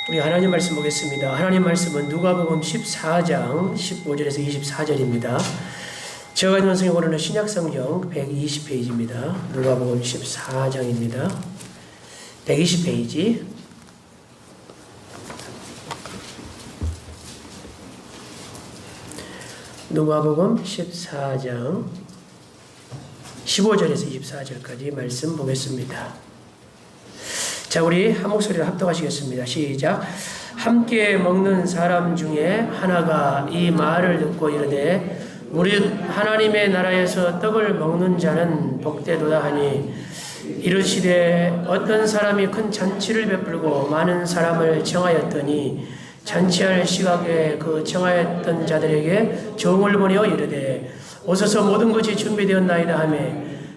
우리 하나님 말씀 보겠습니다. 하나님 말씀은 누가복음 14장 15절에서 24절입니다. 제가 있는 성경으로는 신약성경 120페이지입니다. 누가복음 14장입니다. 120페이지. 누가복음 14장 15절에서 24절까지 말씀 보겠습니다. 자, 우리 한 목소리로 합독하시겠습니다. 시작. 함께 먹는 사람 중에 하나가 이 말을 듣고 이르되 우리 하나님의 나라에서 떡을 먹는 자는 복되도다 하니 이르시되 어떤 사람이 큰 잔치를 베풀고 많은 사람을 청하였더니 잔치할 시각에 그 청하였던 자들에게 종을 보내어 이르되 오소서 모든 것이 준비되었나이다 하며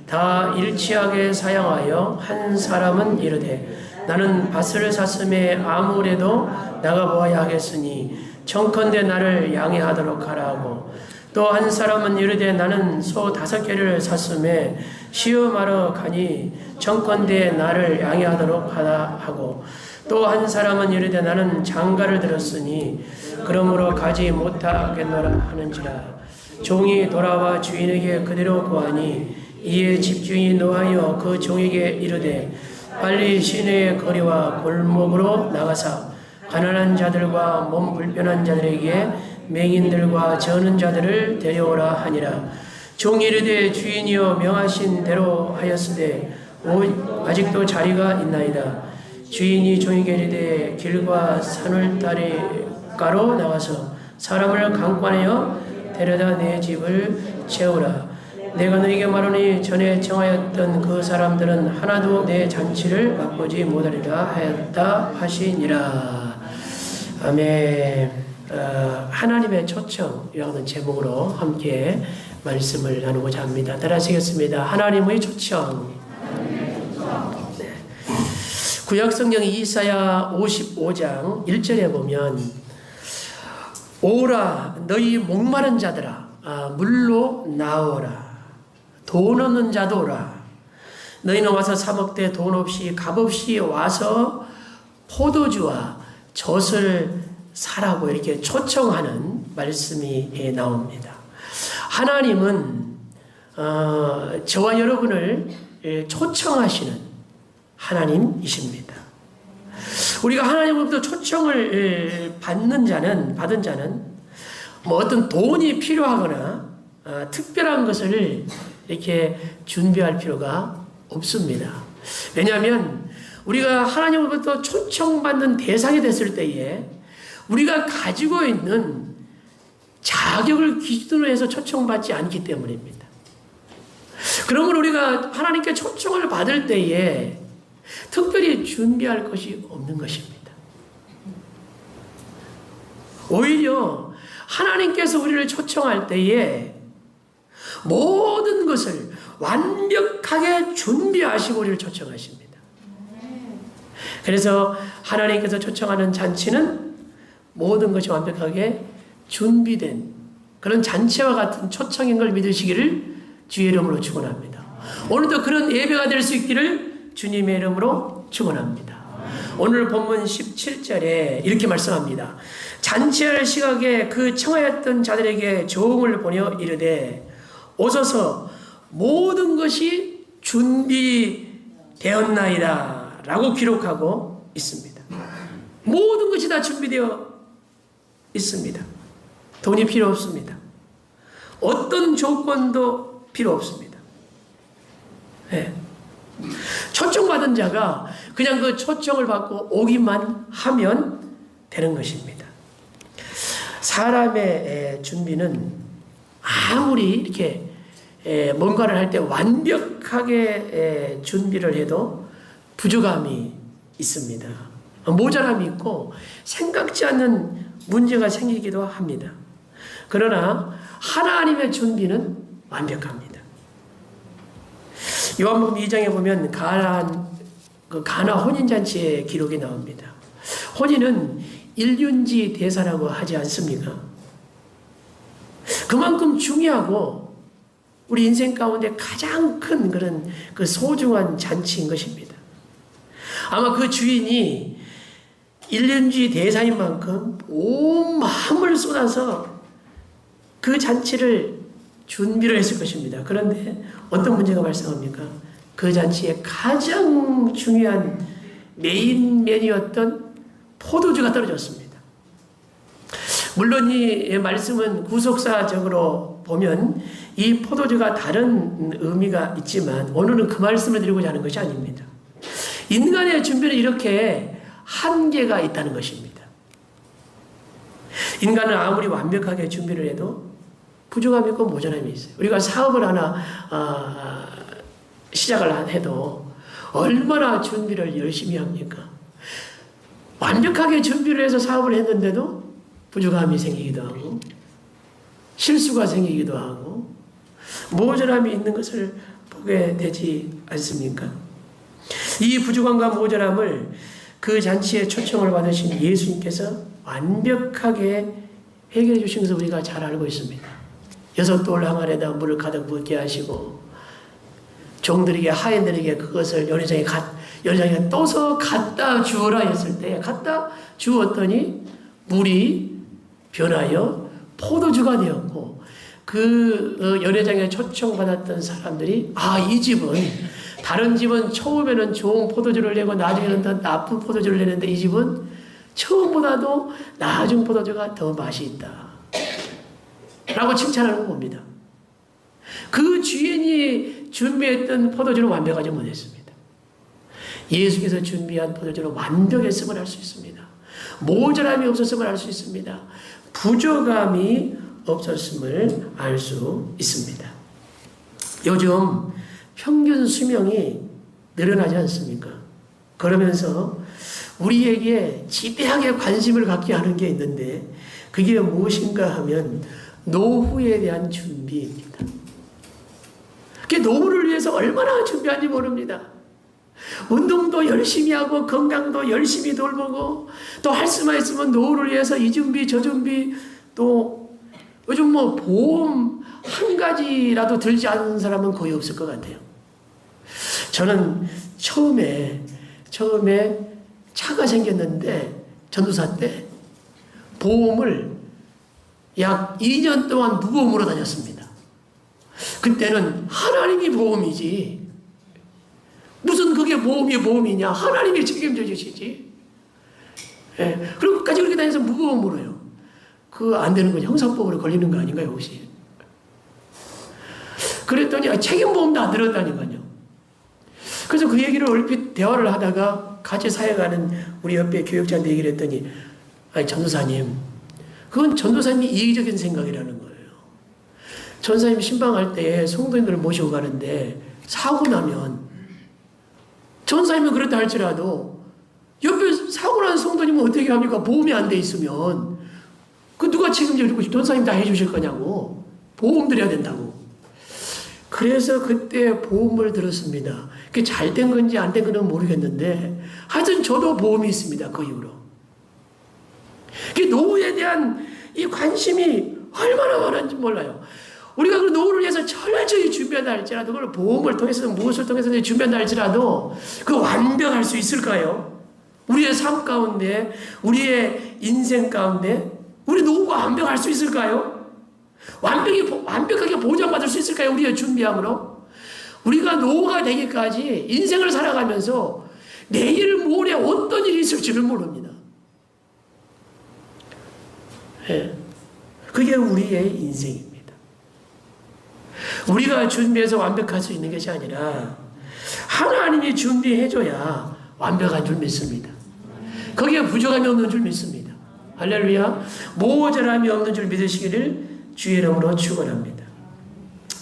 다 일치하게 사양하여 한 사람은 이르되 나는 밭을 샀음에 아무래도 나가보아야 하겠으니 청컨대 나를 양해하도록 하라 하고 또 한 사람은 이르되 나는 소 5개를 샀음에 시험하러 가니 청컨대 나를 양해하도록 하라 하고 또 한 사람은 이르되 나는 장가를 들었으니 그러므로 가지 못하겠노라 하는지라 종이 돌아와 주인에게 그대로 구하니 이에 집주인이 노하여 그 종에게 이르되 빨리 시내의 거리와 골목으로 나가사 가난한 자들과 몸 불편한 자들에게 맹인들과 저는 자들을 데려오라 하니라. 종이 이르되 주인이여 명하신 대로 하였으되 아직도 자리가 있나이다. 주인이 종에게 이르되 길과 산울다리가로 나가서 사람을 강권하여 데려다 내 집을 채우라. 내가 너에게 말하니 전에 청하였던 그 사람들은 하나도 내 잔치를 맛보지 못하리라 하였다 하시니라. 아멘. 하나님의 초청이라는 제목으로 함께 말씀을 나누고자 합니다. 따라하시겠습니다. 하나님의 초청. 네. 구약성경 이사야 55장 1절에 보면 오라 너희 목마른 자들아 물로 나오라. 돈 없는 자도 오라. 너희는 와서 사 먹되 돈 없이 값없이 와서 포도주와 젖을 사라고 이렇게 초청하는 말씀이 나옵니다. 하나님은 저와 여러분을 초청하시는 하나님이십니다. 우리가 하나님으로부터 초청을 받은 자는 뭐 어떤 돈이 필요하거나 특별한 것을 이렇게 준비할 필요가 없습니다. 왜냐하면 우리가 하나님으로부터 초청받는 대상이 됐을 때에 우리가 가지고 있는 자격을 기준으로 해서 초청받지 않기 때문입니다. 그러므로 우리가 하나님께 초청을 받을 때에 특별히 준비할 것이 없는 것입니다. 오히려 하나님께서 우리를 초청할 때에 모든 것을 완벽하게 준비하시고 우리를 초청하십니다. 그래서 하나님께서 초청하는 잔치는 모든 것이 완벽하게 준비된 그런 잔치와 같은 초청인 걸 믿으시기를 주의 이름으로 축원합니다. 오늘도 그런 예배가 될 수 있기를 주님의 이름으로 축원합니다. 오늘 본문 17절에 이렇게 말씀합니다. 잔치할 시각에 그 청하였던 자들에게 종을 보내어 이르되 오소서 모든 것이 준비되었나이다 라고 기록하고 있습니다. 모든 것이 다 준비되어 있습니다. 돈이 필요 없습니다. 어떤 조건도 필요 없습니다. 네. 초청받은 자가 그냥 그 초청을 받고 오기만 하면 되는 것입니다. 사람의 준비는 아무리 이렇게 뭔가를 할 때 완벽하게 준비를 해도 부족함이 있습니다. 모자람이 있고 생각지 않는 문제가 생기기도 합니다. 그러나 하나님의 준비는 완벽합니다. 요한복음 2장에 보면 가나 혼인잔치의 기록이 나옵니다. 혼인은 일륜지 대사라고 하지 않습니까? 그만큼 중요하고 우리 인생 가운데 가장 큰 그런 그 소중한 잔치인 것입니다. 아마 그 주인이 일년주의 대사인 만큼 온 마음을 쏟아서 그 잔치를 준비를 했을 것입니다. 그런데 어떤 문제가 발생합니까? 그 잔치의 가장 중요한 메인면이었던 포도주가 떨어졌습니다. 물론 이 말씀은 구속사적으로 보면 이 포도주가 다른 의미가 있지만 오늘은 그 말씀을 드리고자 하는 것이 아닙니다. 인간의 준비는 이렇게 한계가 있다는 것입니다. 인간은 아무리 완벽하게 준비를 해도 부족함이 있고 모자람이 있어요. 우리가 사업을 하나 시작을 해도 얼마나 준비를 열심히 합니까? 완벽하게 준비를 해서 사업을 했는데도 부족함이 생기기도 하고 실수가 생기기도 하고 모자람이 있는 것을 보게 되지 않습니까? 이 부족함과 모자람을 그 잔치에 초청을 받으신 예수님께서 완벽하게 해결해 주신 것을 우리가 잘 알고 있습니다. 6돌 항아리에다 물을 가득 붓게 하시고 종들에게 하인들에게 그것을 연회장에 떠서 갖다 주어라 했을 때 갖다 주었더니 물이 변하여 포도주가 되었고 그 연회장에 초청받았던 사람들이 이 집은 다른 집은 처음에는 좋은 포도주를 내고 나중에는 더 나쁜 포도주를 내는데 이 집은 처음보다도 나중 포도주가 더 맛이 있다 라고 칭찬하는 겁니다. 그 주인이 준비했던 포도주는 완벽하지 못했습니다. 예수께서 준비한 포도주는 완벽했음을 알 수 있습니다. 모자람이 없었음을 알 수 있습니다. 부족함이 없었음을 알 수 있습니다. 요즘 평균 수명이 늘어나지 않습니까? 그러면서 우리에게 지대하게 관심을 갖게 하는 게 있는데 그게 무엇인가 하면 노후에 대한 준비입니다. 그 노후를 위해서 얼마나 준비하는지 모릅니다. 운동도 열심히 하고 건강도 열심히 돌보고 또 할 수만 있으면 노후를 위해서 이 준비 저 준비 또 요즘 보험 한 가지라도 들지 않은 사람은 거의 없을 것 같아요. 저는 처음에 차가 생겼는데 전도사 때 보험을 약 2년 동안 무보험으로 다녔습니다. 그때는 하나님이 보험이지 무슨 그게 보험이냐 하나님이 책임져 주시지. 그리고 끝까지 그렇게 다녀서 무보험으로요. 그거 안 되는 건 형사법으로 걸리는 거 아닌가요 혹시? 그랬더니 책임보험도 안 들었다니까요. 그래서 그 얘기를 얼핏 대화를 하다가 같이 사역하는 우리 옆에 교육자한테 얘기를 했더니 전도사님 그건 전도사님이 이기적인 생각이라는 거예요. 전도사님 신방할 때 성도님들을 모시고 가는데 사고 나면 전도사님은 그렇다 할지라도 옆에 사고 난 성도님은 어떻게 합니까? 보험이 안 돼 있으면 그 누가 책임져 주고 전도사님 다 해주실 거냐고 보험 드려야 된다고. 그래서 그때 보험을 들었습니다. 그게 잘 된 건지 안 된 건지 모르겠는데 하여튼 저도 보험이 있습니다. 그 이후로. 그 노후에 대한 이 관심이 얼마나 많은지 몰라요. 우리가 그 노후를 위해서 철저히 준비한다 할지라도 그걸 보험을 통해서든 무엇을 통해서든 준비한다 할지라도 그 완벽할 수 있을까요? 우리의 삶 가운데 우리의 인생 가운데 우리 노후가 완벽할 수 있을까요? 완벽하게 보장받을 수 있을까요? 우리의 준비함으로? 우리가 노후가 되기까지 인생을 살아가면서 내일 모레 어떤 일이 있을지를 모릅니다. 그게 우리의 인생입니다. 우리가 준비해서 완벽할 수 있는 것이 아니라 하나님이 준비해줘야 완벽한 줄 믿습니다. 거기에 부족함이 없는 줄 믿습니다. 할렐루야. 모자람이 없는 줄 믿으시기를 주의 이름으로 축원합니다.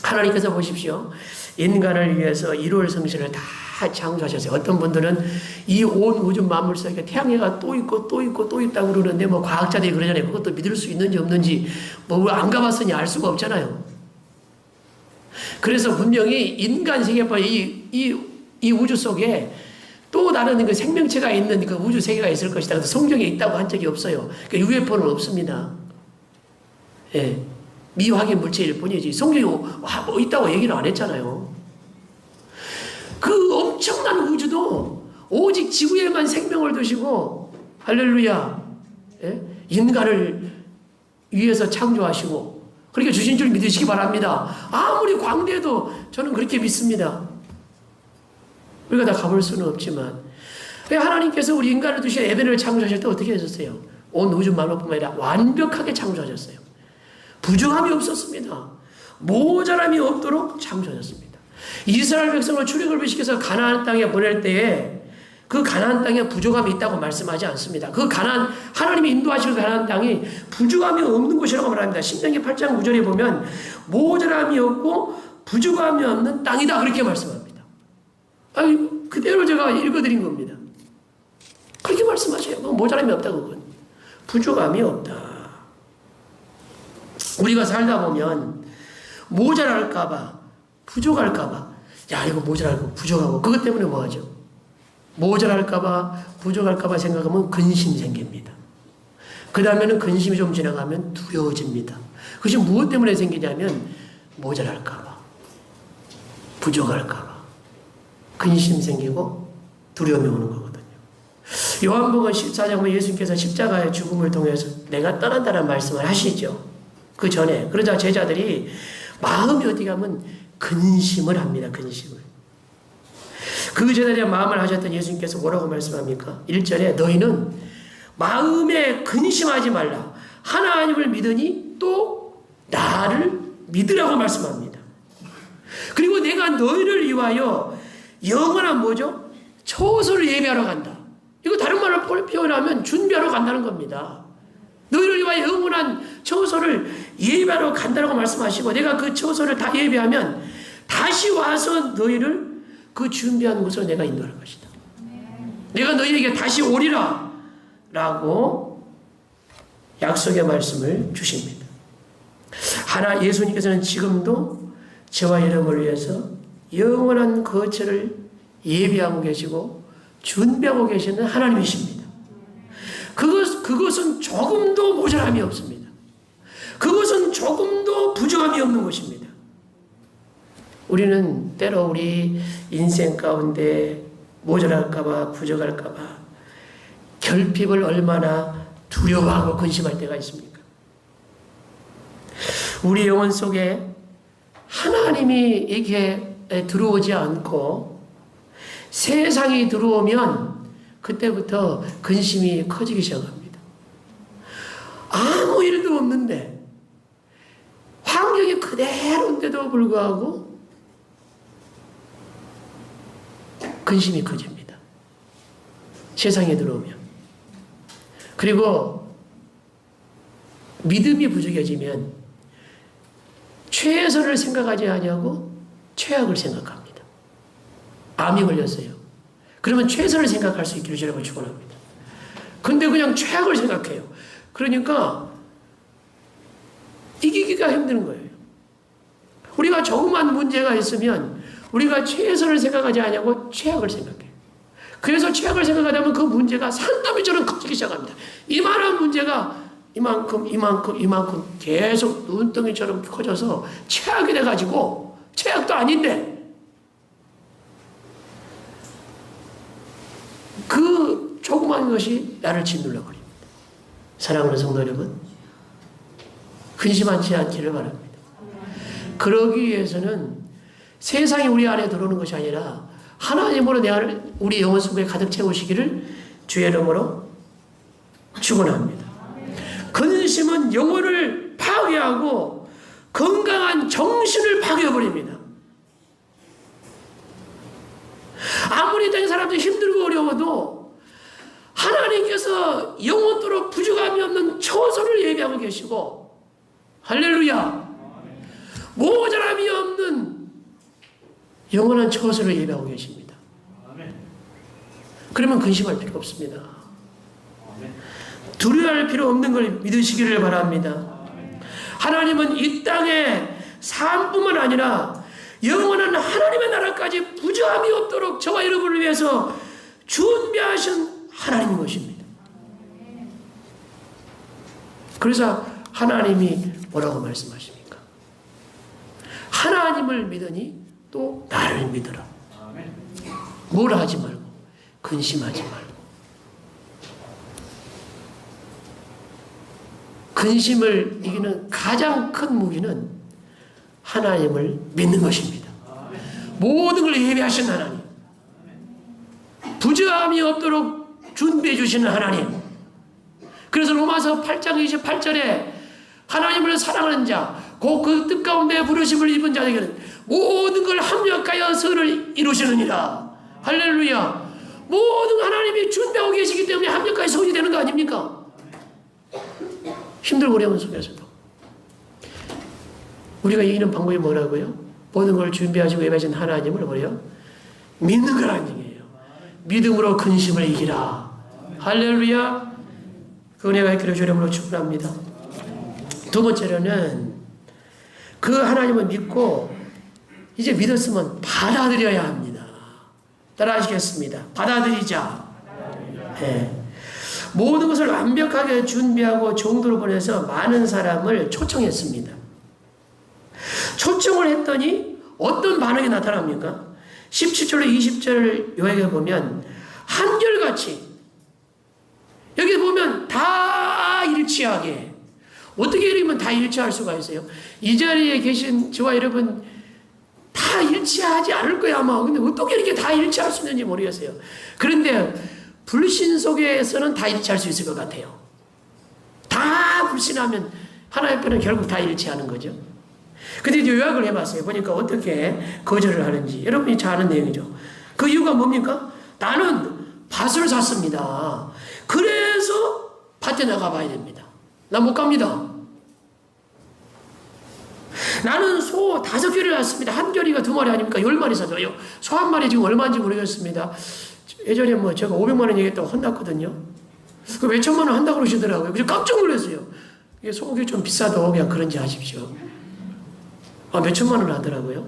하나님께서 보십시오. 인간을 위해서 일월 성신을 다 창조하셨어요. 어떤 분들은 이 온 우주 만물 속에 태양계가 또 있고 또 있고 또 있다고 그러는데 과학자들이 그러잖아요. 그것도 믿을 수 있는지 없는지 안 가봤으니 알 수가 없잖아요. 그래서 분명히 인간 세계뿐 이 우주 속에 또 다른 그 생명체가 있는 그 우주 세계가 있을 것이다. 성경에 있다고 한 적이 없어요. 그러니까 UFO는 없습니다. 미확인 물체일 뿐이지 성경이 있다고 얘기를 안 했잖아요. 그 엄청난 우주도 오직 지구에만 생명을 두시고 할렐루야. 예? 인간을 위해서 창조하시고 그렇게 주신 줄 믿으시기 바랍니다. 아무리 광대해도 저는 그렇게 믿습니다. 우리가 다 가볼 수는 없지만 하나님께서 우리 인간을 두신 에덴을 창조하실 때 어떻게 하셨어요? 온 우주 만물뿐만 아니라 완벽하게 창조하셨어요. 부족함이 없었습니다. 모자람이 없도록 창조하셨습니다. 이스라엘 백성을 출애굽을 시켜서 가나안 땅에 보낼 때에 그 가나안 땅에 부족함이 있다고 말씀하지 않습니다. 그 가나안, 하나님이 인도하시는 가나안 땅이 부족함이 없는 곳이라고 말합니다. 신명기 8장 9절에 보면 모자람이 없고 부족함이 없는 땅이다 그렇게 말씀합니다. 아니, 그대로 제가 읽어드린 겁니다. 그렇게 말씀하셔요. 모자람이 없다 그건. 부족함이 없다. 우리가 살다 보면 모자랄까봐 부족할까봐 야 이거 모자랄고 부족하고 그것 때문에 뭐하죠? 모자랄까봐 부족할까봐 생각하면 근심 생깁니다. 그 다음에는 근심이 좀 지나가면 두려워집니다. 그것이 무엇 때문에 생기냐면 모자랄까봐 부족할까봐 근심 생기고 두려움이 오는 거거든요. 요한복음 14장 보면 예수님께서 십자가의 죽음을 통해서 내가 떠난다는 말씀을 하시죠. 그 전에 그러자 제자들이 마음이 어디 가면 근심을 합니다. 근심을. 그 제자들의 마음을 하셨던 예수님께서 뭐라고 말씀합니까? 1절에 너희는 마음에 근심하지 말라. 하나님을 믿으니 또 나를 믿으라고 말씀합니다. 그리고 내가 너희를 위하여 영원한 뭐죠? 초소를 예배하러 간다. 이거 다른 말로 표현하면 준비하러 간다는 겁니다. 너희를 위하여 영원한 처소를 예배하러 간다고 말씀하시고 내가 그 처소를 다 예배하면 다시 와서 너희를 그 준비한 곳으로 내가 인도할 것이다. 내가 너희에게 다시 오리라 라고 약속의 말씀을 주십니다. 예수님께서는 지금도 저와 여러분을 위해서 영원한 거처를 예비하고 계시고 준비하고 계시는 하나님이십니다. 그것은 조금도 모자람이 없습니다. 그것은 조금도 부족함이 없는 것입니다. 우리는 때로 우리 인생 가운데 모자랄까봐 부족할까봐 결핍을 얼마나 두려워하고 근심할 때가 있습니까? 우리 영혼 속에 하나님이 이게 들어오지 않고 세상이 들어오면 그때부터 근심이 커지기 시작합니다. 아무 일도 없는데 환경이 그대로인데도 불구하고 근심이 커집니다. 세상에 들어오면. 그리고 믿음이 부족해지면 최선을 생각하지 아니하고 최악을 생각합니다. 암이 걸렸어요. 그러면 최선을 생각할 수 있기를 여러분 축원합니다. 근데 그냥 최악을 생각해요. 그러니까 이기기가 힘든 거예요. 우리가 조그만 문제가 있으면 우리가 최선을 생각하지 않냐고 최악을 생각해요. 그래서 최악을 생각하다 보면 그 문제가 산더미처럼 커지기 시작합니다. 이만한 문제가 이만큼 계속 눈덩이처럼 커져서 최악이 돼가지고 최악도 아닌데 그 조그만 것이 나를 짓눌러 버립니다. 사랑하는 성도 여러분, 근심하지 않기를 바랍니다. 그러기 위해서는 세상이 우리 안에 들어오는 것이 아니라 하나님으로 우리 영혼 속에 가득 채우시기를 주의 이름으로 축원합니다. 근심은 영혼을 파괴하고 건강한 정신을 파괴해버립니다. 아무리 다른 사람들이 힘들고 어려워도 하나님께서 영원토록 부족함이 없는 처소를 예비하고 계시고 할렐루야 모자람이 없는 영원한 처소를 예비하고 계십니다. 그러면 근심할 필요 없습니다. 두려워할 필요 없는 걸 믿으시기를 바랍니다. 하나님은 이 땅에 삶뿐만 아니라 영원한 하나님의 나라까지 부족함이 없도록 저와 여러분을 위해서 준비하신 하나님인 것입니다. 그래서 하나님이 뭐라고 말씀하십니까? 하나님을 믿으니 또 나를 믿으라. 뭘 하지 말고 근심하지 말고 근심을 이기는 가장 큰 무기는 하나님을 믿는 것입니다. 모든 걸 예비하신 하나님, 부정함이 없도록 준비해 주시는 하나님. 그래서 로마서 8장 28절에 하나님을 사랑하는 자, 곧 그 뜻 가운데 부르심을 입은 자에게는 모든 걸 합력하여 선을 이루시느니라. 할렐루야. 모든 하나님이 준비하고 계시기 때문에 합력하여 선이 되는 거 아닙니까? 힘들고 어려운 속에서도 우리가 이기는 방법이 뭐라고요? 모든 걸 준비하시고 예배하신 하나님을 뭐래요? 믿는 거라는 얘기예요. 믿음으로 근심을 이기라. 할렐루야. 그 은혜가 있기를 주님으로 축원합니다. 두 번째로는 그 하나님을 믿고 이제 믿었으면 받아들여야 합니다. 따라하시겠습니다. 받아들이자. 네. 모든 것을 완벽하게 준비하고 종도로 보내서 많은 사람을 초청했습니다. 초청을 했더니 어떤 반응이 나타납니까? 17절로 20절 요약에 보면 한결같이, 여기 보면 다 일치하게. 어떻게 이러면 다 일치할 수가 있어요? 이 자리에 계신 저와 여러분 다 일치하지 않을 거야 아마. 근데 어떻게 이렇게 다 일치할 수 있는지 모르겠어요. 그런데 불신 속에서는 다 일치할 수 있을 것 같아요. 다 불신하면 하나님 편은 결국 다 일치하는 거죠. 근데 이제 요약을 해봤어요. 보니까 어떻게 거절을 하는지. 여러분이 잘 아는 내용이죠. 그 이유가 뭡니까? 나는 밭을 샀습니다. 그래서 밭에 나가봐야 됩니다. 나 못 갑니다. 나는 소 5개를 낳습니다. 한 결이가 2마리 아닙니까? 10마리 사줘요. 소 한 마리 지금 얼마인지 모르겠습니다. 예전에 뭐 제가 500만 원 얘기했다고 혼났거든요. 그 몇천만 원 한다고 그러시더라고요. 그래서 깜짝 놀랐어요. 이게 소고기 좀 비싸도 그냥 그런지 아십시오. 아, 몇천만 원 하더라고요.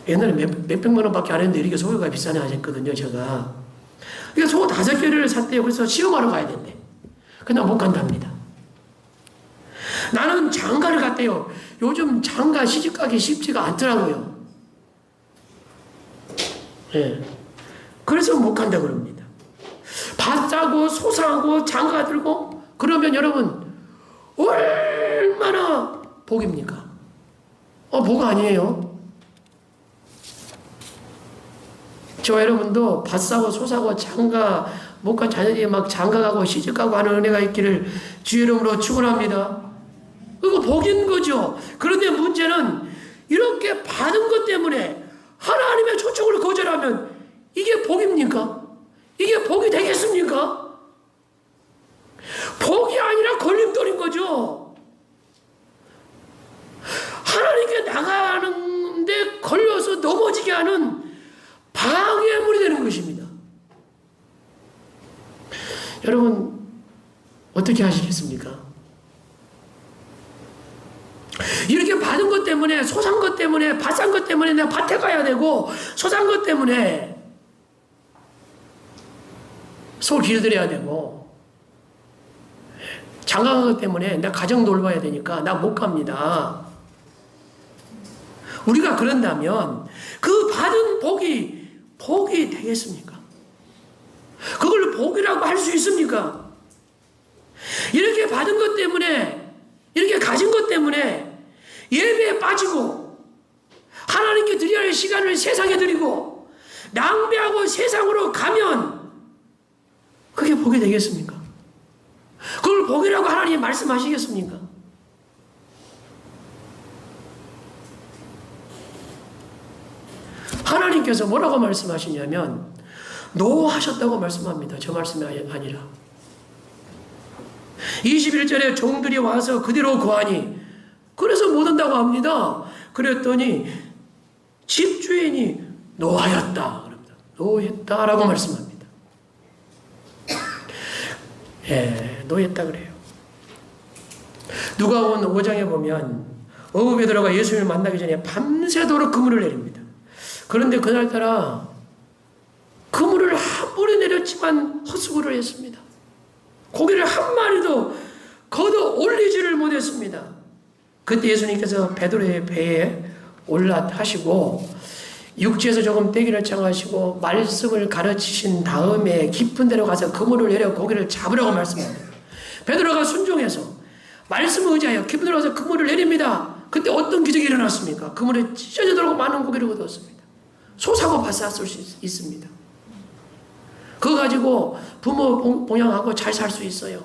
옛날에 몇백만 원밖에 안 했는데 이렇게 소고기가 비싸네 하셨거든요, 제가. 그러니까 소 5개를 샀대요. 그래서 시험하러 가야 된대. 근데 못 간답니다. 나는 장가를 갔대요. 요즘 장가 시집가기 쉽지가 않더라고요. 예. 그래서 못 간다 그럽니다. 밭 사고 소 사고 장가 들고 그러면 여러분 얼마나 복입니까? 복 아니에요. 저 여러분도 밭 사고 소 사고 장가 못 간 자녀들이 막 장가 가고 시집 가고 하는 은혜가 있기를 주 이름으로 축원합니다. 이거 복인 거죠. 그런데 문제는 이렇게 받은 것 때문에 하나님의 초청을 거절하면 이게 복입니까? 이게 복이 되겠습니까? 복이 아니라 걸림돌인 거죠. 하나님께 나가는데 걸려서 넘어지게 하는 방해물이 되는 것입니다. 여러분 어떻게 하시겠습니까? 이렇게 받은 것 때문에, 소 산 것 때문에, 밭 산 것 때문에 내가 밭에 가야 되고, 소 산 것 때문에 소 길들여야 되고, 장가 간 것 때문에 내가 가정 돌봐야 되니까 나 못 갑니다. 우리가 그런다면 그 받은 복이 되겠습니까? 그걸 복이라고 할 수 있습니까? 이렇게 받은 것 때문에, 이렇게 가진 것 때문에 예배에 빠지고 하나님께 드려야 할 시간을 세상에 드리고 낭비하고 세상으로 가면 그게 복이 되겠습니까? 그걸 복이라고 하나님이 말씀하시겠습니까? 하나님께서 뭐라고 말씀하시냐면 노하셨다고 말씀합니다. 저 말씀이 아니라 21절에 종들이 와서 그대로 거하니 그래서 못 온다고 합니다. 그랬더니 집주인이 노하였다. 노했다라고 말씀합니다. 예, 노했다 그래요. 누가복음 5장에 보면 어부 베드로가 예수님을 만나기 전에 밤새도록 그물을 내립니다. 그런데 그날따라 그물을 한 번에 내렸지만 헛수고를 했습니다. 고기를 한 마리도 걷어 올리지를 못했습니다. 그때 예수님께서 베드로의 배에 올라타시고 육지에서 조금 떼기를 청하시고 말씀을 가르치신 다음에 깊은 데로 가서 그물을 내려 고기를 잡으라고 말씀합니다. 베드로가 순종해서 말씀을 의지하여 깊이 들어가서 그물을 내립니다. 그때 어떤 기적이 일어났습니까? 그물에 찢어지도록 많은 고기를 얻었습니다. 소사고 파사할 수 있습니다. 그거 가지고 부모 봉양하고 잘 살 수 있어요.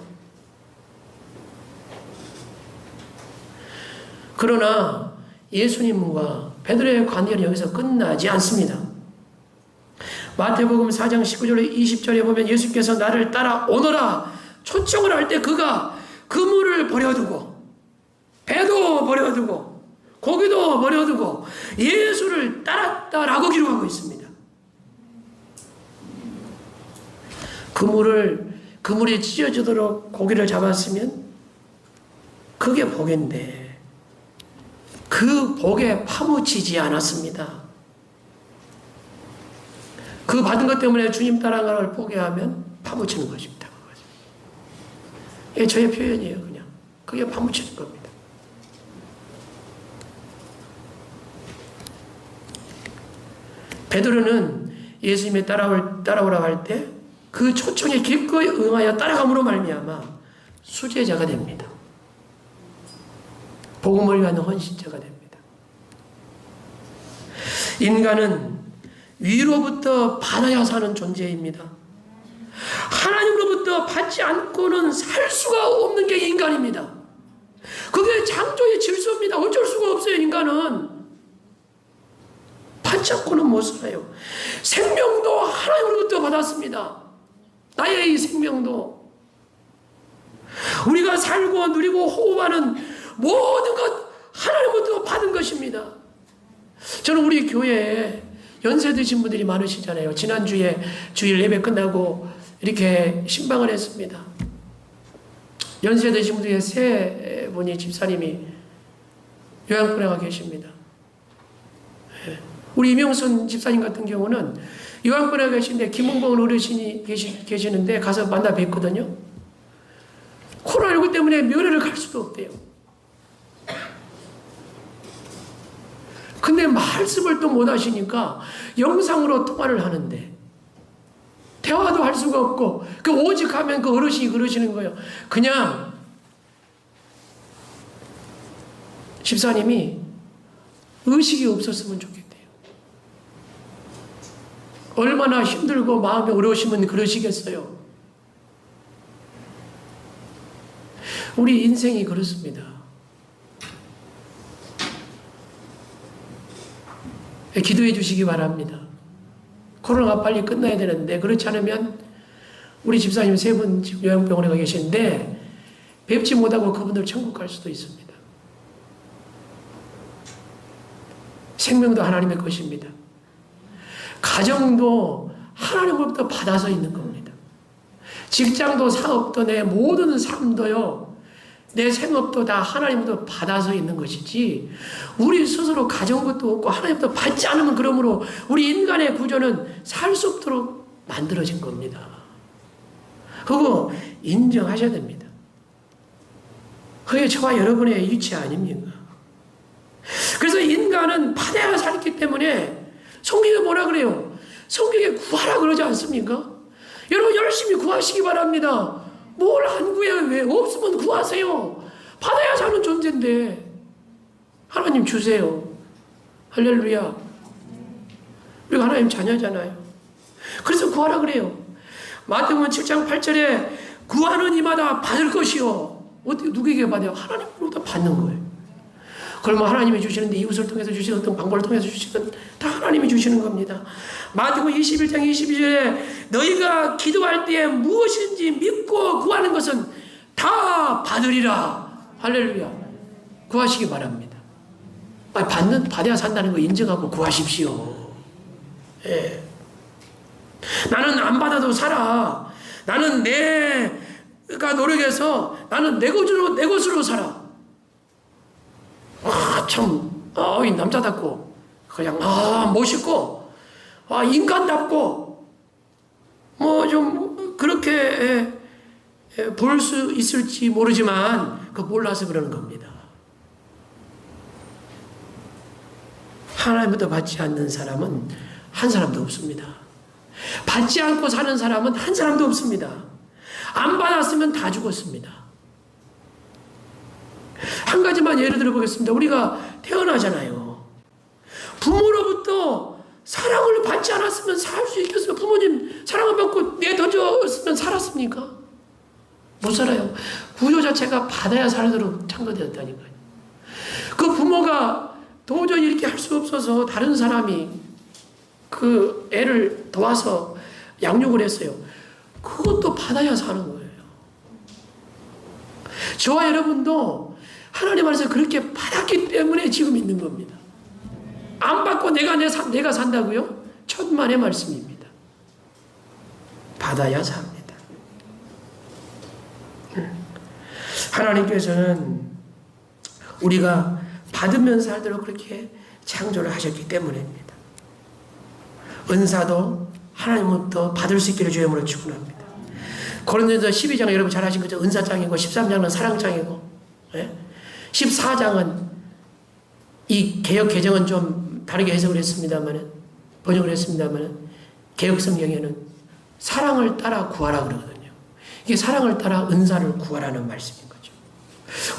그러나 예수님과 베드로의 관계는 여기서 끝나지 않습니다. 마태복음 4장 19절 20절에 보면 예수께서 나를 따라오너라 초청을 할 때 그가 그물을 버려두고 배도 버려두고 고기도 버려두고 예수를 따랐다라고 기록하고 있습니다. 그물이 찢어지도록 고기를 잡았으면 그게 복인데 그 복에 파묻히지 않았습니다. 그 받은 것 때문에 주님 따라가는 걸 포기하면 파묻히는 것입니다. 이게 저의 표현이에요. 그냥 그게 파묻히는 겁니다. 베드로는 예수님이 따라오라고 할 때 그 초청에 기꺼이 응하여 따라감으로 말미암아 수제자가 됩니다. 복음을 위한 헌신자가 됩니다. 인간은 위로부터 받아야 사는 존재입니다. 하나님으로부터 받지 않고는 살 수가 없는 게 인간입니다. 그게 창조의 질서입니다. 어쩔 수가 없어요. 인간은 받지 않고는 못 살아요. 생명도 하나님으로부터 받았습니다. 나의 이 생명도 우리가 살고 누리고 호흡하는 모든 것 하나님으로부터 받은 것입니다. 저는 우리 교회에 연세 드신 분들이 많으시잖아요. 지난주에 주일 예배 끝나고 이렇게 신방을 했습니다. 연세 드신 분 중에 세 분이 집사님이 요양원에 가 계십니다. 우리 이명순 집사님 같은 경우는 요양원에 계신데 김은봉 어르신이 계시는데 가서 만나 뵀거든요. 코로나19 때문에 면회를 갈 수도 없대요. 근데 말씀을 또 못 하시니까 영상으로 통화를 하는데 대화도 할 수가 없고 그 오직 하면 그 어르신이 그러시는 거예요. 그냥 집사님이 의식이 없었으면 좋겠대요. 얼마나 힘들고 마음이 어려우시면 그러시겠어요. 우리 인생이 그렇습니다. 기도해 주시기 바랍니다. 코로나가 빨리 끝나야 되는데 그렇지 않으면 우리 집사님 세 분 지금 요양병원에 가 계시는데 뵙지 못하고 그분들 천국 갈 수도 있습니다. 생명도 하나님의 것입니다. 가정도 하나님으로부터 받아서 있는 겁니다. 직장도 사업도 내 모든 삶도요. 내 생업도 다 하나님부터 받아서 있는 것이지 우리 스스로 가져온 것도 없고 하나님부터 받지 않으면 그러므로 우리 인간의 구조는 살 수 없도록 만들어진 겁니다. 그거 인정하셔야 됩니다. 그게 저와 여러분의 위치 아닙니까? 그래서 인간은 받아야 살기 때문에 성경에 뭐라 그래요? 성경에 구하라 그러지 않습니까? 여러분 열심히 구하시기 바랍니다. 뭘 안 구해요? 왜? 없으면 구하세요. 받아야 사는 존재인데 하나님 주세요. 할렐루야. 우리가 하나님 자녀잖아요. 그래서 구하라 그래요. 마태복음 7장 8절에 구하는 이마다 받을 것이요. 어떻게 누구에게 받아요? 하나님으로부터 받는 거예요. 그러면 하나님이 주시는데 이웃을 통해서 주시든 어떤 방법을 통해서 주시든 다 하나님이 주시는 겁니다. 마태복음 21장 22절에 너희가 기도할 때에 무엇인지 믿고 구하는 것은 다 받으리라. 할렐루야. 구하시기 바랍니다. 받아야 산다는 거 인정하고 구하십시오. 예. 나는 안 받아도 살아. 나는 내가 노력해서 나는 내 것으로 살아. 이 남자답고, 그냥, 멋있고, 인간답고, 좀, 그렇게, 볼 수 있을지 모르지만, 몰라서 그러는 겁니다. 하나님부터 받지 않는 사람은 한 사람도 없습니다. 받지 않고 사는 사람은 한 사람도 없습니다. 안 받았으면 다 죽었습니다. 한 가지만 예를 들어 보겠습니다. 우리가 태어나잖아요. 부모로부터 사랑을 받지 않았으면 살 수 있겠어요? 부모님 사랑을 받고 내던졌으면 살았습니까? 못 살아요. 구조 자체가 받아야 살도록 창조되었다니까요. 그 부모가 도저히 이렇게 할 수 없어서 다른 사람이 그 애를 도와서 양육을 했어요. 그것도 받아야 사는 거예요. 저와 여러분도 하나님 안에서 그렇게 받았기 때문에 지금 있는 겁니다. 안 받고 내가 산다고요? 천만의 말씀입니다. 받아야 삽니다. 하나님께서는 우리가 받으면 살도록 그렇게 창조를 하셨기 때문입니다. 은사도 하나님부터 받을 수 있기를 주의 이름으로 축원합니다. 고린도서 12장 여러분 잘 아신 거죠? 은사장이고 13장은 사랑장이고 14장은 이 개역 개정은 좀 다르게 해석을 했습니다만 번역을 했습니다만 개역 성경에는 사랑을 따라 구하라 그러거든요. 이게 사랑을 따라 은사를 구하라는 말씀인 거죠.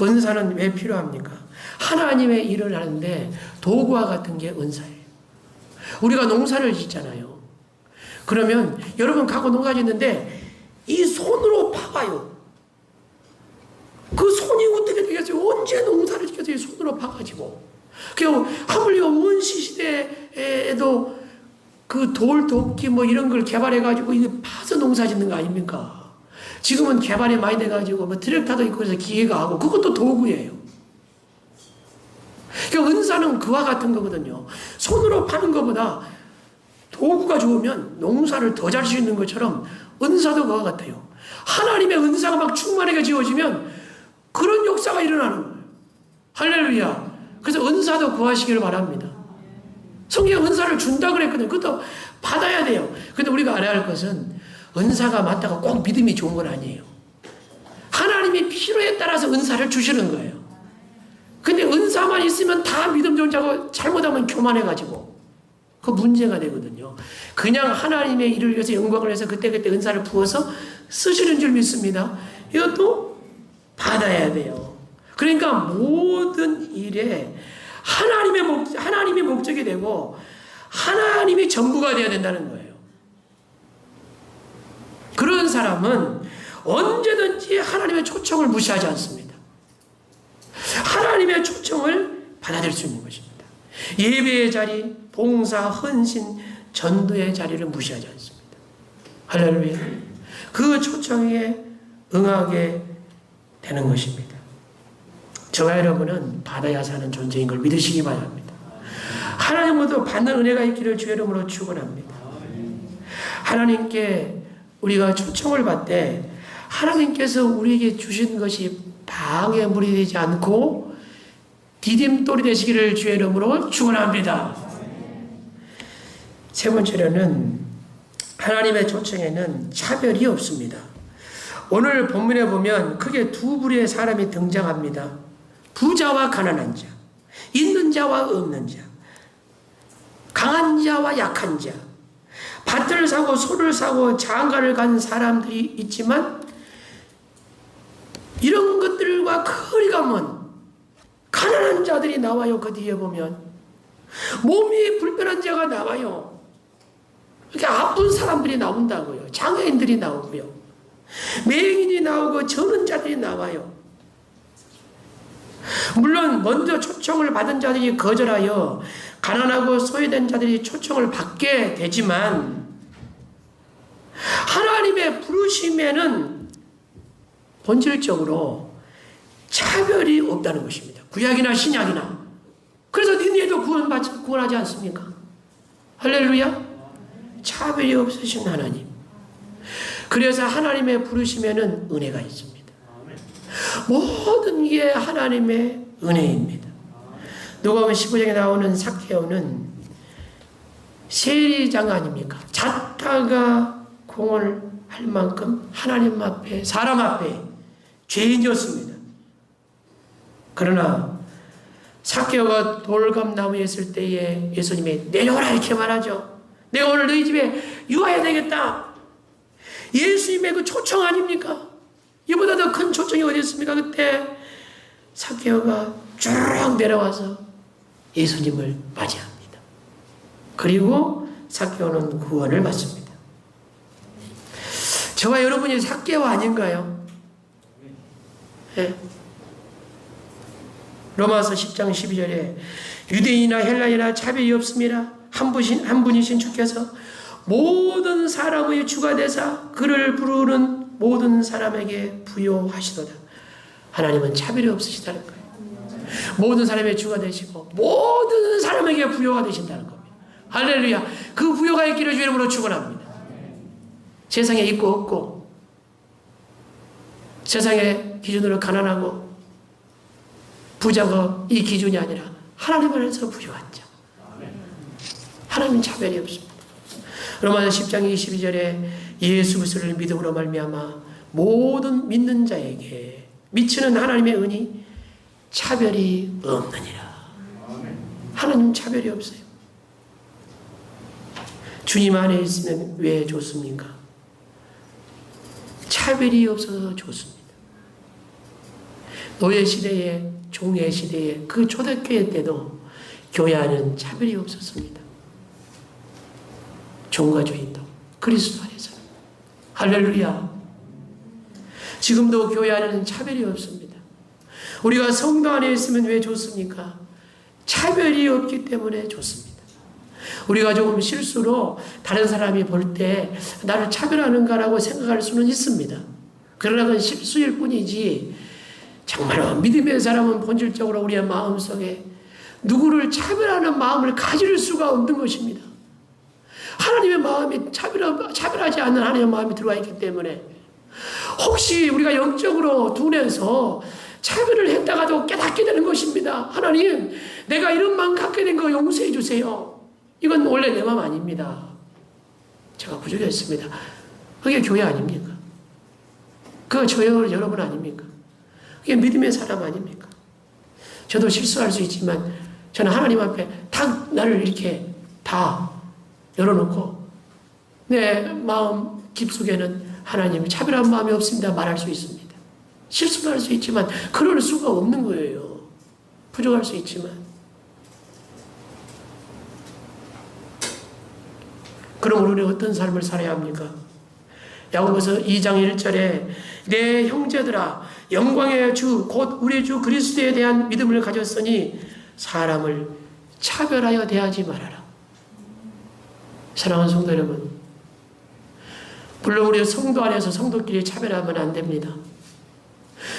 은사는 왜 필요합니까? 하나님의 일을 하는데 도구와 같은 게 은사예요. 우리가 농사를 짓잖아요. 그러면 여러분 갖고 농사 짓는데 이 손으로 파가요. 그 손이 어떻게 되겠어요? 언제 농사를 짓겠어요? 손으로 파가지고. 그냥 하물며 원시 시대에도 그 돌 도끼 뭐 이런 걸 개발해가지고 이게 파서 농사 짓는 거 아닙니까? 지금은 개발이 많이 돼가지고 뭐 트랙터도 있고 그래서 기계가 하고 그것도 도구예요. 그러니까 은사는 그와 같은 거거든요. 손으로 파는 것보다 도구가 좋으면 농사를 더 잘 수 있는 것처럼 은사도 그와 같아요. 하나님의 은사가 막 충만하게 지어지면 그런 역사가 일어나는 거예요. 할렐루야. 그래서 은사도 구하시기를 바랍니다. 성경 은사를 준다 그랬거든요. 그것도 받아야 돼요. 근데 우리가 알아야 할 것은 은사가 맞다고 꼭 믿음이 좋은 건 아니에요. 하나님이 필요에 따라서 은사를 주시는 거예요. 근데 은사만 있으면 다 믿음 좋은 자고 잘못하면 교만해가지고 그 문제가 되거든요. 그냥 하나님의 일을 위해서 영광을 해서 그때그때 은사를 부어서 쓰시는 줄 믿습니다. 이것도 받아야 돼요. 그러니까 모든 일에 하나님의 목적이 되고 하나님이 전부가 되어야 된다는 거예요. 그런 사람은 언제든지 하나님의 초청을 무시하지 않습니다. 하나님의 초청을 받아들일 수 있는 것입니다. 예배의 자리, 봉사, 헌신, 전도의 자리를 무시하지 않습니다. 할렐루야. 그 초청에 응하게 되는 것입니다. 저와 여러분은 받아야 사는 존재인 걸 믿으시기 바랍니다. 하나님으로부터 받는 은혜가 있기를 주의 이름으로 축원합니다. 하나님께 우리가 초청을 받되 하나님께서 우리에게 주신 것이 방해물이 되지 않고 디딤돌이 되시기를 주의 이름으로 축원합니다. 세 번째로는 하나님의 초청에는 차별이 없습니다. 오늘 본문에 보면 크게 두 부류의 사람이 등장합니다. 부자와 가난한 자, 있는 자와 없는 자, 강한 자와 약한 자, 밭을 사고 소를 사고 장가를 간 사람들이 있지만 이런 것들과 거리가 먼 가난한 자들이 나와요. 그 뒤에 보면 몸이 불편한 자가 나와요. 이렇게 아픈 사람들이 나온다고요. 장애인들이 나오고요. 맹인이 나오고 저는 자들이 나와요. 물론 먼저 초청을 받은 자들이 거절하여 가난하고 소외된 자들이 초청을 받게 되지만 하나님의 부르심에는 본질적으로 차별이 없다는 것입니다. 구약이나 신약이나. 그래서 니네도 구원하지 않습니까? 할렐루야. 차별이 없으신 하나님. 그래서 하나님의 부르심에는 은혜가 있습니다. 모든 게 하나님의 은혜입니다. 누가복음 15장에 나오는 삭개오는 세리장 아닙니까? 잣다가 공을 할 만큼 하나님 앞에 사람 앞에 죄인이었습니다. 그러나 삭개오가 돌감나무에 있을 때에 예수님이 내려오라 이렇게 말하죠. 내가 오늘 너희 집에 유하여야 되겠다. 예수님의 그 초청 아닙니까? 이보다 더 큰 초청이 어디 있습니까? 그때 삭개오가 쭉 내려와서 예수님을 맞이합니다. 그리고 삭개오는 구원을 받습니다. 저와 여러분이 삭개오 아닌가요? 네. 로마서 10장 12절에 유대인이나 헬라인이나 차별이 없습니다. 한 분이신 주께서 모든 사람의 주가 되사 그를 부르는 모든 사람에게 부요하시도다. 하나님은 차별이 없으시다는 거예요. 모든 사람의 주가 되시고 모든 사람에게 부요가 되신다는 겁니다. 할렐루야. 그 부요가 있기를 주 이름으로 축원합니다. 세상에 있고 없고 세상의 기준으로 가난하고 부자가 이 기준이 아니라 하나님 안에서 부요한 자. 하나님은 차별이 없습니다. 로마서 10장 22절에 예수 그리스도를 믿음으로 말미암아 모든 믿는 자에게 미치는 하나님의 은이 차별이 없느니라. 하나님 차별이 없어요. 주님 안에 있으면 왜 좋습니까? 차별이 없어서 좋습니다. 노예 시대에 종의 시대에 그 초대교회 때도 교회 안에는 차별이 없었습니다. 종과 주인도 그리스도 안에서. 할렐루야. 지금도 교회 안에는 차별이 없습니다. 우리가 성도 안에 있으면 왜 좋습니까? 차별이 없기 때문에 좋습니다. 우리가 조금 실수로 다른 사람이 볼 때 나를 차별하는가라고 생각할 수는 있습니다. 그러나 그건 실수일 뿐이지 정말로 믿음의 사람은 본질적으로 우리의 마음속에 누구를 차별하는 마음을 가질 수가 없는 것입니다. 하나님의 마음이 차별하지 않는 하나님의 마음이 들어와 있기 때문에 혹시 우리가 영적으로 둔해서 차별을 했다가도 깨닫게 되는 것입니다. 하나님, 내가 이런 마음 갖게 된 거 용서해 주세요. 이건 원래 내 마음 아닙니다. 제가 부족했습니다. 그게 교회 아닙니까? 그거 저요 여러분 아닙니까? 그게 믿음의 사람 아닙니까? 저도 실수할 수 있지만 저는 하나님 앞에 다 나를 이렇게 다 열어놓고 내 마음 깊숙에는 하나님이 차별한 마음이 없습니다 말할 수 있습니다. 실수를 할 수 있지만 그럴 수가 없는 거예요. 부족할 수 있지만. 그럼 우리는 어떤 삶을 살아야 합니까? 야고보서 2장 1절에 내 형제들아 영광의 주 곧 우리 주 그리스도에 대한 믿음을 가졌으니 사람을 차별하여 대하지 말아라. 사랑하는 성도 여러분, 물론 우리 성도 안에서 성도끼리 차별하면 안 됩니다.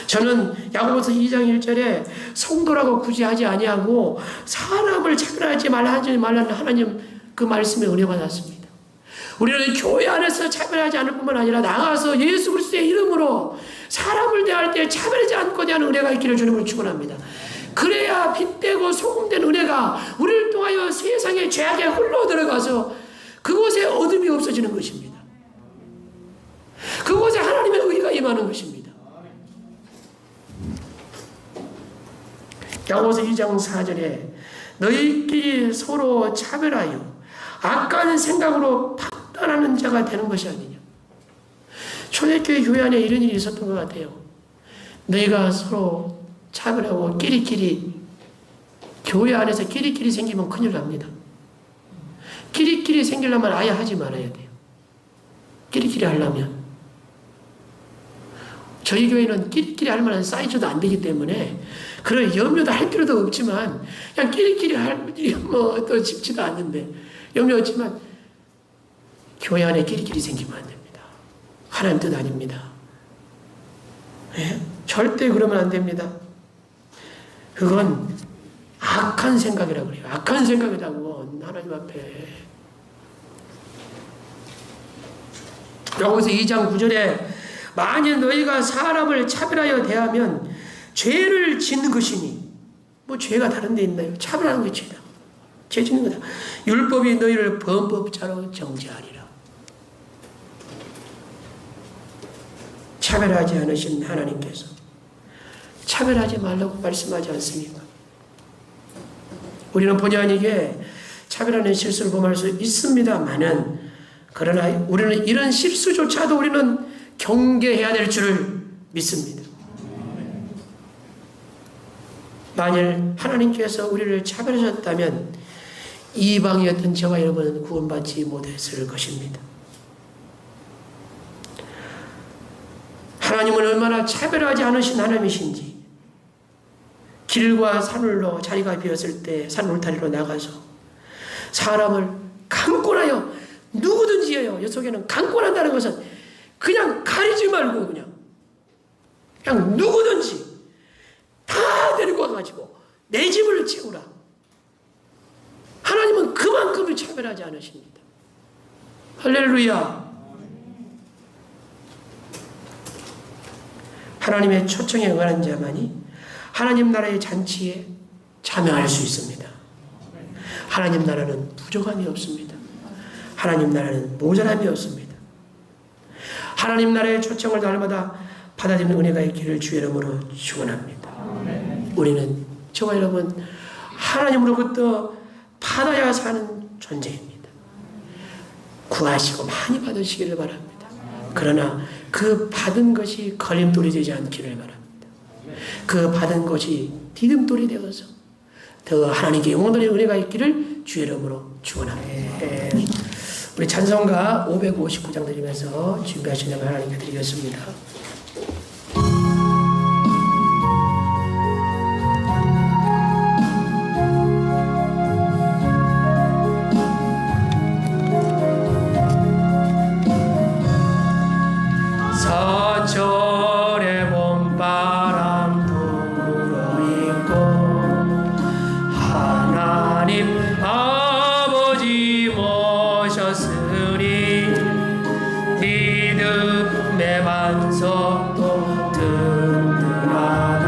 저는 야고보서 2장 1절에 성도라고 굳이 하지 아니하고 사람을 차별하지 말라는 하나님 그 말씀에 은혜 받았습니다. 우리는 교회 안에서 차별하지 않을 뿐만 아니라 나가서 예수 그리스도의 이름으로 사람을 대할 때 차별하지 않고 대하는 은혜가 있기를 주님을 축원합니다. 그래야 빛되고 소금된 은혜가 우리를 통하여 세상의 죄악에 흘러 들어가서 그곳에 어둠이 없어지는 것입니다. 그곳에 하나님의 의가 임하는 것입니다. 야고보서 2장 4절에 너희끼리 서로 차별하여 악한 생각으로 판단하는 자가 되는 것이 아니냐. 초대교회 교회 안에 이런 일이 있었던 것 같아요. 너희가 서로 차별하고 끼리끼리 교회 안에서 끼리끼리 생기면 큰일 납니다. 끼리끼리 생기려면 아예 하지 말아야 돼요. 끼리끼리 하려면 저희 교회는 끼리끼리 할 만한 사이즈도 안 되기 때문에 그런 염려도 할 필요도 없지만 그냥 끼리끼리 할 일이 또 쉽지도 않는데 염려 없지만 교회 안에 끼리끼리 생기면 안 됩니다. 하나님 뜻 아닙니다. 네? 절대 그러면 안 됩니다. 그건 악한 생각이라고 그래요. 악한 생각이라고 하나님 앞에. 야고보서 2장 9절에 만일 너희가 사람을 차별하여 대하면 죄를 짓는 것이니 뭐 죄가 다른 데 있나요? 차별하는 게 죄다. 죄 짓는 거다. 율법이 너희를 범법자로 정죄하리라. 차별하지 않으신 하나님께서 차별하지 말라고 말씀하지 않습니까? 우리는 본의 아니게 차별하는 실수를 범할 수 있습니다만은 그러나 우리는 이런 실수조차도 우리는 경계해야 될 줄을 믿습니다. 만일 하나님께서 우리를 차별하셨다면 이방이었던 저와 여러분은 구원받지 못했을 것입니다. 하나님은 얼마나 차별하지 않으신 하나님이신지, 길과 산울로 자리가 비었을 때 산 울타리로 나가서 사람을 강권하여 누구든지요. 이 속에는 강권한다는 것은 그냥 가리지 말고 그냥 누구든지 다 데리고 와가지고 내 집을 채우라. 하나님은 그만큼을 차별하지 않으십니다. 할렐루야. 하나님의 초청에 응하는 자만이 하나님 나라의 잔치에 참여할 수 있습니다. 하나님 나라는 부족함이 없습니다. 하나님 나라는 모자람이 없습니다. 하나님 나라의 초청을 날마다 받아들이는 은혜가 있기를 주의 이름으로 축원합니다. 우리는 저와 여러분 하나님으로부터 받아야 사는 존재입니다. 구하시고 많이 받으시기를 바랍니다. 그러나 그 받은 것이 걸림돌이 되지 않기를 바랍니다. 그 받은 것이 디딤돌이 되어서 더 하나님께 영원한 은혜가 있기를 주의 이름으로 축원합니다. 우리 찬송가 559장 드리면서 준비하신 영 하나님께 드리겠습니다. 서철의 봄바람 불어있고 하나님 아버지 모셨으니 믿음의 반석도 든든하다.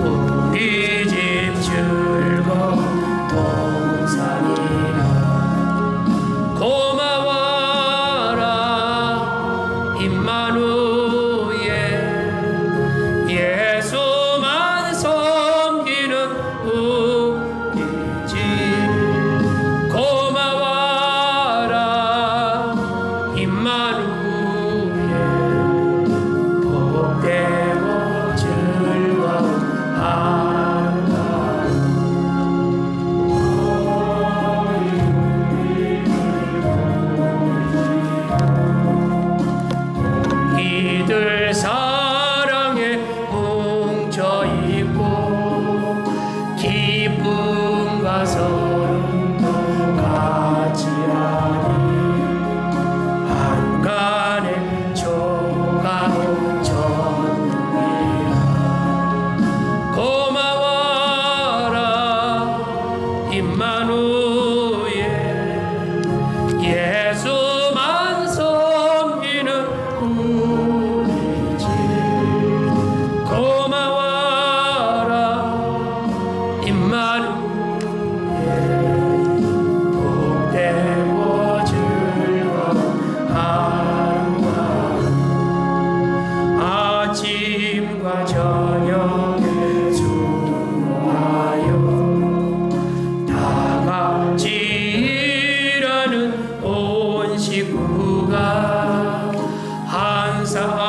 우리 집 즐거운 동산이라 고마워라 임마누엘 예수만 섬기는 우리 집 고마워라 임마누엘 복되고 즐거운 하루가 이들 사랑에 뭉쳐있고 기쁨과 서름도 같이 하니 한간의 조각 전이라 고마워라 임마누엘 예수만 섬기는 우리 집 고마워라 임마누엘 복되고 즐거운 하루가 아침과 저녁에 수고하여 다 같이 일하는 온 식구가 한 사람